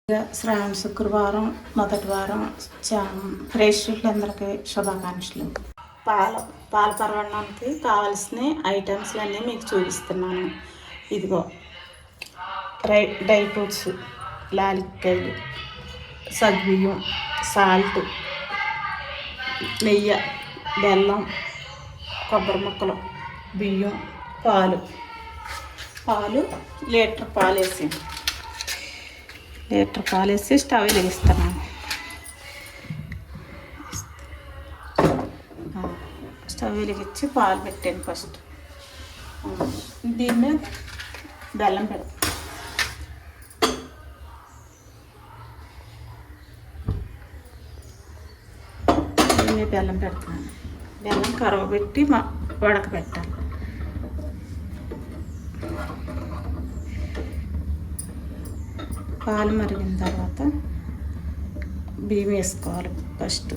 శ్రావణ శుక్రవారం మొదటి వారం ప్రేక్షకులందరికీ శుభాకాంక్షలు. పాల పర్వణానికి కావాల్సిన ఐటమ్స్ అన్నీ మీకు చూపిస్తున్నాను. ఇదిగో డ్రై ఫ్రూట్స్, లాలిక్కాయలు, సగ్గుబియ్యం, సాల్ట్, నెయ్యి, బెల్లం, కొబ్బరి ముక్కలు, బియ్యం, పాలు లీటర్ పాలు వేసి స్టవ్ వెలిగిస్తున్నాను. స్టవ్ వెలిగించి పాలు పెట్టాను. ఫస్ట్ దీన్ని బెల్లం పెడతాను. బెల్లం కరగబెట్టి ఉడకబెట్టాలి. పాలు మరిగిన తర్వాత బియ్యం వేసుకోవాలి. ఫస్ట్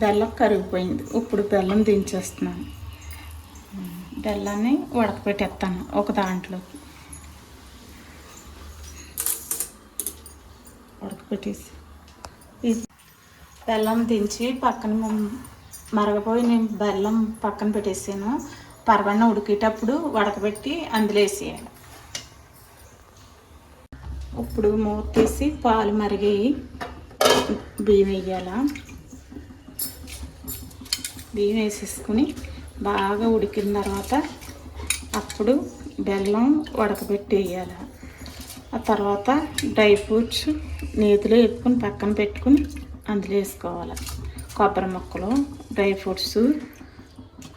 బెల్లం కరిగిపోయింది. ఇప్పుడు బెల్లం దించేస్తున్నాను. బెల్లాన్ని ఉడకపెట్టేస్తాను ఒక దాంట్లోకి. ఉడకపెట్టేసి బెల్లం దించి పక్కన మరగపోయి నేను బెల్లం పక్కన పెట్టేసాను. పరవన్నం ఉడికేటప్పుడు ఉడకబెట్టి అందులో వేసేయాలి. ఇప్పుడు మూత తీసి పాలు మరిగి బియ్యం వేయాల. బియ్యం వేసేసుకుని బాగా ఉడికిన తర్వాత అప్పుడు బెల్లం ఉడకబెట్టి వేయాలి. ఆ తర్వాత డ్రై ఫ్రూట్స్ నేతిలో వేసుకొని పక్కన పెట్టుకుని అందులో వేసుకోవాలి. కొబ్బరి ముక్కలు, డ్రై ఫ్రూట్స్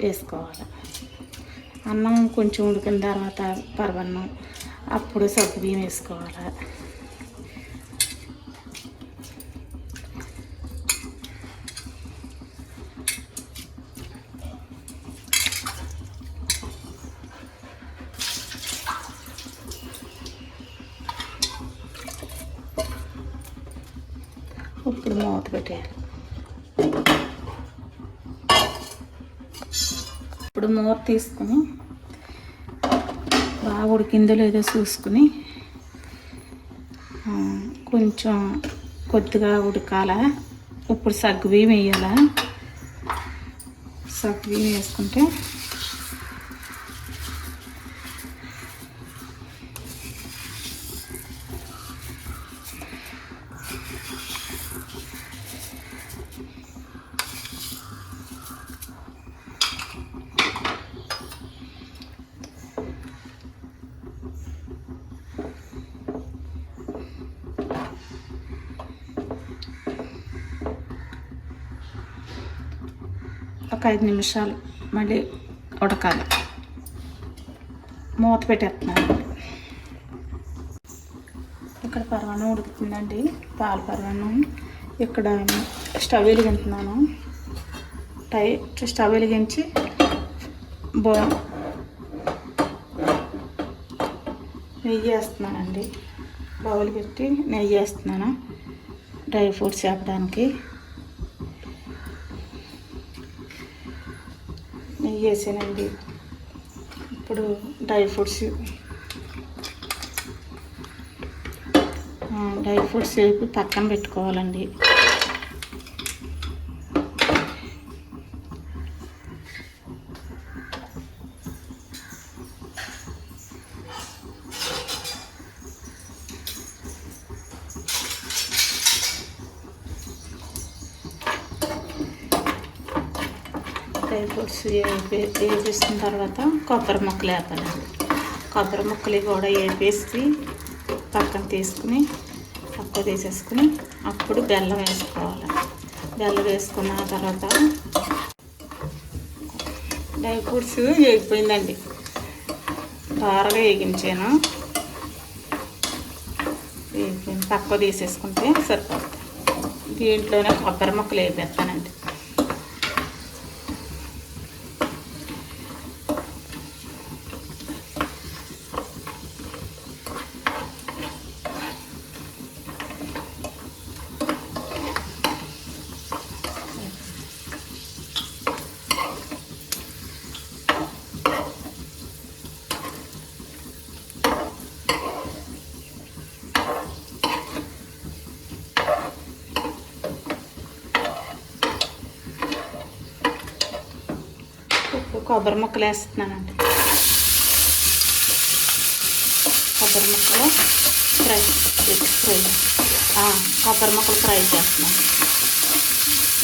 వేసుకోవాలి. అన్నం కొంచెం ఉడికిన తర్వాత పరవన్నం అప్పుడు సగ్గుబియ్యం వేసుకోవాలి. ఇప్పుడు మూత పెట్టేయాలి. ఇప్పుడు మూత తీసుకుని బాగా ఉడికిందో లేదో చూసుకుని కొంచెం కొద్దిగా ఉడకాల. ఇప్పుడు సగ్గుబియ్యం వేయాల. సగ్గుబియ్యం వేసుకుంటే ఒక 5 నిమిషాలు మళ్ళీ ఉడకాలి. మూత పెట్టేస్తున్నాను. ఇక్కడ పరవన్నం ఉడుకుతుందండి. పాల పరవన్నం. ఇక్కడ స్టవ్ వెలిగించున్నాను. స్టవ్ వెలిగించి నెయ్యి వేస్తున్నానండి. బౌల్ పెట్టి నెయ్యి వేస్తున్నాను డ్రై ఫ్రూట్స్ వేపడానికి. నెయ్యి వేసానండి. ఇప్పుడు డ్రై ఫ్రూట్స్ వేపి పక్కన పెట్టుకోవాలండి. డ్రై ఫ్రూట్స్ వేసిన తర్వాత కొబ్బరి ముక్కలు వేపాలండి. కొబ్బరి ముక్కలు కూడా వేపేసి పక్కన తీసుకుని తక్కువ తీసేసుకుని అప్పుడు బెల్లం వేసుకోవాలి. బెల్లం వేసుకున్న తర్వాత డ్రై ఫ్రూట్స్ వేగిపోయిందండి. బాగా వేగించాను. వేగిపోయింది. తక్కువ తీసేసుకుంటే సరిపోతుంది. దీంట్లోనే కొబ్బరి ముక్కలు వేపేస్తానండి. కొబ్బరి ముక్కలు వేస్తున్నానండి. కొబ్బరి ముక్కలు ఫ్రై కొబ్బరి ముక్కలు ఫ్రై చేస్తున్నాను,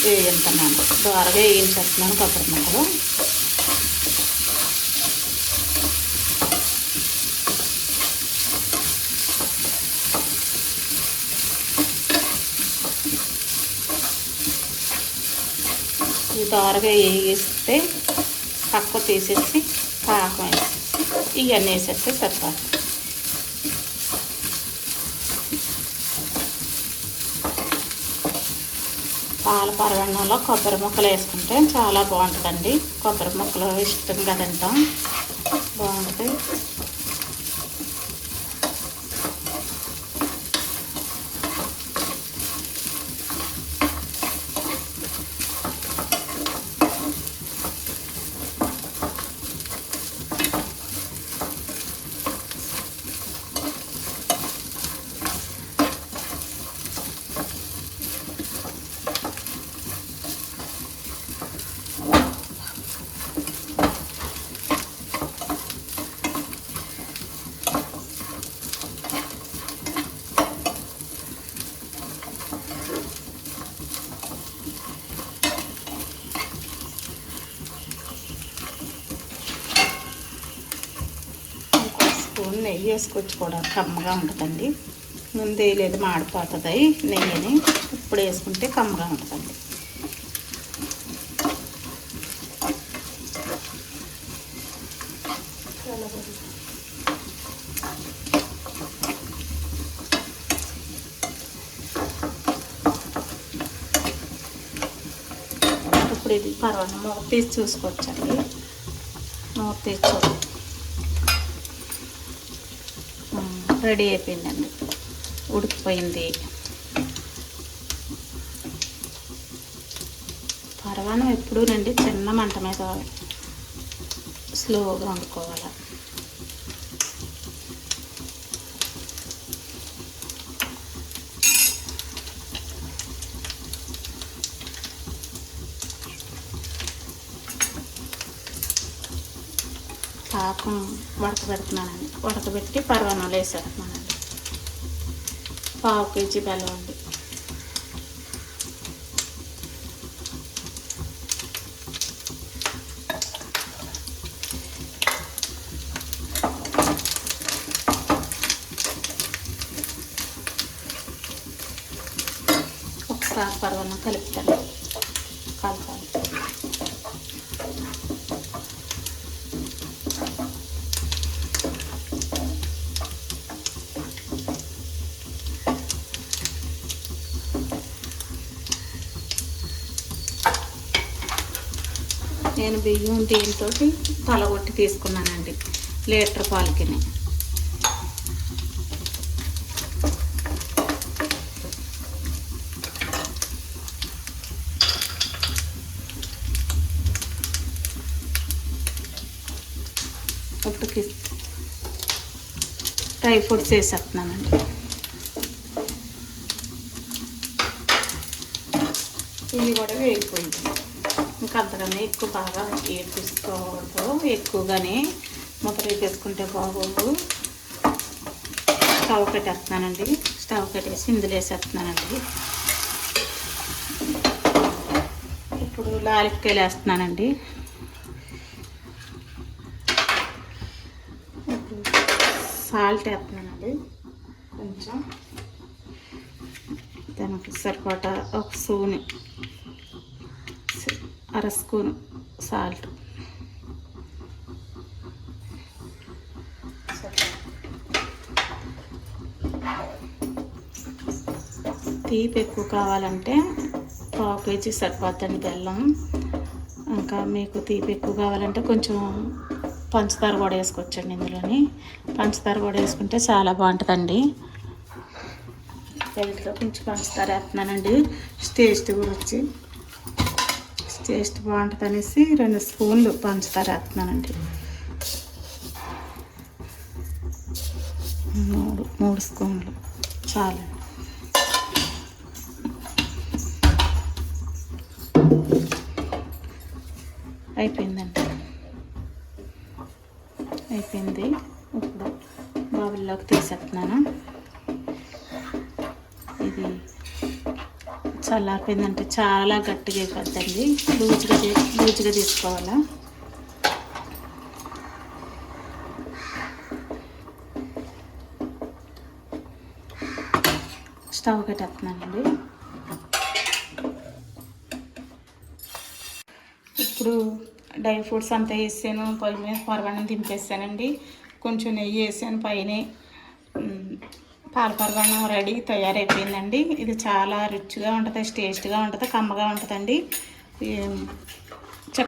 వేయించుతున్నాను, దోరగా వేయించేస్తున్నాను కొబ్బరి ముక్కలు. ఈ దోరగా వేగిస్తే పక్క తీసేసి పాకం వేసేసి ఇవన్నీ వేసేస్తే సరిపోతుంది. పాల పరవన్నంలో కొబ్బరి ముక్కలు వేసుకుంటే చాలా బాగుంటుందండి. కొబ్బరి ముక్కలు ఇష్టంగా తింటాం, బాగుంటుంది. నెయ్యి వేసుకొచ్చి కూడా కమ్మగా ఉంటుందండి. ముందే లేదు మాడిపోతుంది నెయ్యిని, ఇప్పుడు వేసుకుంటే కమ్మగా ఉంటుందండి. ఇప్పుడు ఇది పర్వాలేదు, మూత తీసి చూసుకోవచ్చండి. మూత తీసి రెడీ అయిపోయిందండి, ఉడికిపోయింది. పరవాన్నం ఎప్పుడు రండి చిన్న మంట మీద స్లోగా వండుకోవాలి. పాకం ఉడకబెడుతున్నానండి, ఉడకబెట్టి పరవాన్నంలో వేసేస్తున్నానండి. 1/2 కేజీ బెల్లం అండి. ఒకసారి పరవాన్నం కలుపుతాను, కలపాలి. నేను బియ్యం దీంతో తలగొట్టి తీసుకున్నానండి, లీటర్ పాలకి. ఉట్టుకి డ్రై ఫ్రూట్స్ వేసేస్తున్నానండి. ఇవి కూడా వేగిపోయింది. ఇంకా అంతగానే ఎక్కువ బాగా వేపించుకోవద్దు, ఎక్కువగానే ముద్ద వేసుకుంటే బాగోదు. స్టవ్ కట్టేస్తున్నానండి, స్టవ్ కట్టేసి ఇందులో వేసేస్తున్నానండి. ఇప్పుడు లాలిక్కాయలు వేస్తున్నానండి. సాల్ట్ వేస్తున్నానండి కొంచెం, దానికి సరిపడా ఒక స్పూన్, 1/2 స్పూన్ సాల్ట్. తీపి ఎక్కువ కావాలంటే 1/2 కేజీ సరిపోతుంది బెల్లం. ఇంకా మీకు తీపి ఎక్కువ కావాలంటే కొంచెం పంచదార కూడా వేసుకోవచ్చండి. ఇందులోని పంచదార కూడా వేసుకుంటే చాలా బాగుంటుందండి. ఇందులో కొంచెం పంచదార వేస్తున్నానండి, టేస్ట్ కూడా వచ్చి టేస్ట్ బాగుంటుంది అనేసి 2 స్పూన్లు పంచదార వేస్తున్నానండి. 3 స్పూన్లు చాలు. అయిపోయిందండి. అయిపోయింది. ఇప్పుడు బౌల్లోకి తీసేస్తున్నాను. ఇది చల్లారిపోయిందంటే చాలా గట్టిగా అయిపోద్దండి. లూజ్గా తీసుకోవాలా. స్టవ్ కట్టేస్తున్నానండి. ఇప్పుడు డ్రై ఫ్రూట్స్ అంతా వేసాను. పొయ్యి మీద పరవాన్నం దింపేసానండి. కొంచెం నెయ్యి వేసాను పైన. పాల పరవాన్నం రెడీ తయారైపోయిందండి. ఇది చాలా రుచిగా ఉంటుంది, టేస్ట్గా ఉంటుంది, కమ్మగా ఉంటుందండి.